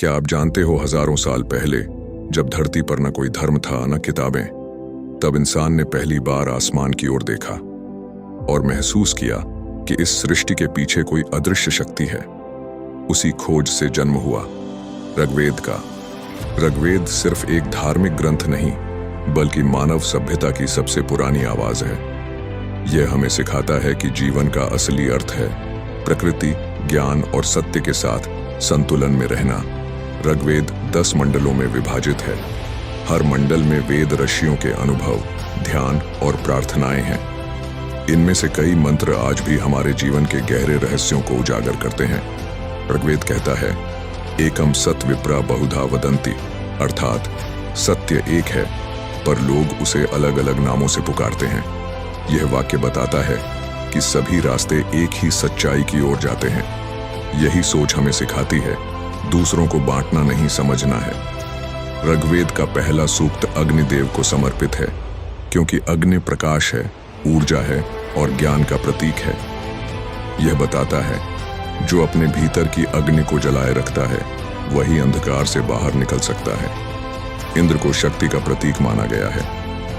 क्या आप जानते हो, हजारों साल पहले जब धरती पर न कोई धर्म था न किताबें, तब इंसान ने पहली बार आसमान की ओर देखा और महसूस किया कि इस सृष्टि के पीछे कोई अदृश्य शक्ति है। उसी खोज से जन्म हुआ ऋग्वेद का। ऋग्वेद सिर्फ एक धार्मिक ग्रंथ नहीं, बल्कि मानव सभ्यता की सबसे पुरानी आवाज है। यह हमें सिखाता है कि जीवन का असली अर्थ है प्रकृति, ज्ञान और सत्य के साथ संतुलन में रहना। ऋग्वेद 10 मंडलों में विभाजित है। हर मंडल में वेद ऋषियों के अनुभव, ध्यान और प्रार्थनाएं हैं। इनमें से कई मंत्र आज भी हमारे जीवन के गहरे रहस्यों को उजागर करते हैं। ऋग्वेद कहता है, एकम सत विप्रा बहुधा वदंती, अर्थात सत्य एक है पर लोग उसे अलग अलग नामों से पुकारते हैं। यह वाक्य बताता है कि सभी रास्ते एक ही सच्चाई की ओर जाते हैं। यही सोच हमें सिखाती है दूसरों को बांटना नहीं, समझना है। ऋग्वेद का पहला सूक्त अग्निदेव को समर्पित है, क्योंकि अग्नि प्रकाश है, ऊर्जा है और ज्ञान का प्रतीक है। यह बताता है जो अपने भीतर की अग्नि को जलाए रखता है वही अंधकार से बाहर निकल सकता है। इंद्र को शक्ति का प्रतीक माना गया है।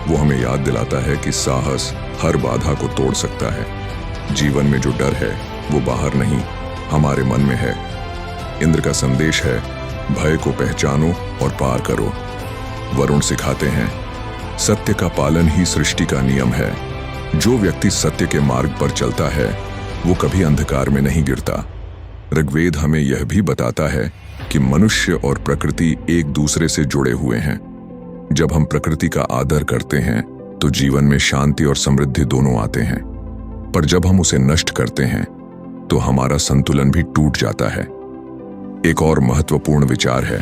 वो हमें याद दिलाता है कि साहस हर बाधा को तोड़ सकता है। जीवन में जो डर है वो बाहर नहीं, हमारे मन में है। इंद्र का संदेश है, भय को पहचानो और पार करो। वरुण सिखाते हैं, सत्य का पालन ही सृष्टि का नियम है। जो व्यक्ति सत्य के मार्ग पर चलता है वो कभी अंधकार में नहीं गिरता। ऋग्वेद हमें यह भी बताता है कि मनुष्य और प्रकृति एक दूसरे से जुड़े हुए हैं। जब हम प्रकृति का आदर करते हैं तो जीवन में शांति और समृद्धि दोनों आते हैं, पर जब हम उसे नष्ट करते हैं तो हमारा संतुलन भी टूट जाता है। एक और महत्वपूर्ण विचार है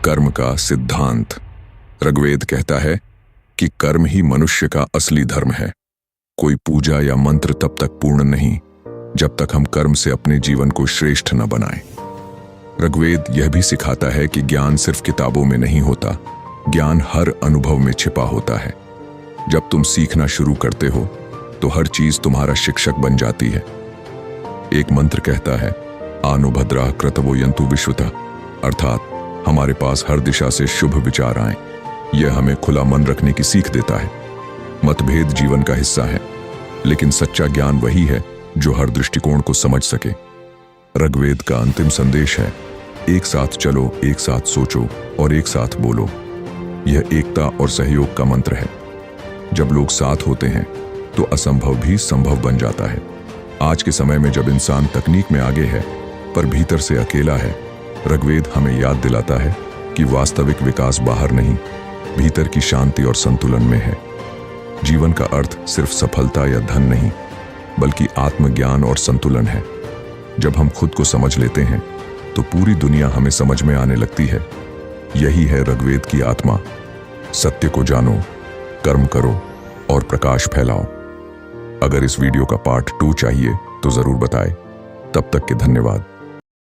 कर्म का सिद्धांत। ऋग्वेद कहता है कि कर्म ही मनुष्य का असली धर्म है। कोई पूजा या मंत्र तब तक पूर्ण नहीं जब तक हम कर्म से अपने जीवन को श्रेष्ठ न बनाएं। ऋग्वेद यह भी सिखाता है कि ज्ञान सिर्फ किताबों में नहीं होता, ज्ञान हर अनुभव में छिपा होता है। जब तुम सीखना शुरू करते हो तो हर चीज तुम्हारा शिक्षक बन जाती है। एक मंत्र कहता है, आनो भद्रा क्रतवो यंतु विश्वतः, अर्थात हमारे पास हर दिशा से शुभ विचार आए। यह हमें खुला मन रखने की सीख देता है। मतभेद जीवन का हिस्सा है, लेकिन सच्चा ज्ञान वही है जो हर दृष्टिकोण को समझ सके। ऋग्वेद का अंतिम संदेश है, एक साथ चलो, एक साथ सोचो और एक साथ बोलो। यह एकता और सहयोग का मंत्र है। जब लोग साथ होते हैं तो असंभव भी संभव बन जाता है। आज के समय में जब इंसान तकनीक में आगे है पर भीतर से अकेला है, ऋग्वेद हमें याद दिलाता है कि वास्तविक विकास बाहर नहीं, भीतर की शांति और संतुलन में है। जीवन का अर्थ सिर्फ सफलता या धन नहीं, बल्कि आत्मज्ञान और संतुलन है। जब हम खुद को समझ लेते हैं तो पूरी दुनिया हमें समझ में आने लगती है। यही है ऋग्वेद की आत्मा। सत्य को जानो, कर्म करो और प्रकाश फैलाओ। अगर इस वीडियो का पार्ट 2 चाहिए तो जरूर बताएं। तब तक के धन्यवाद।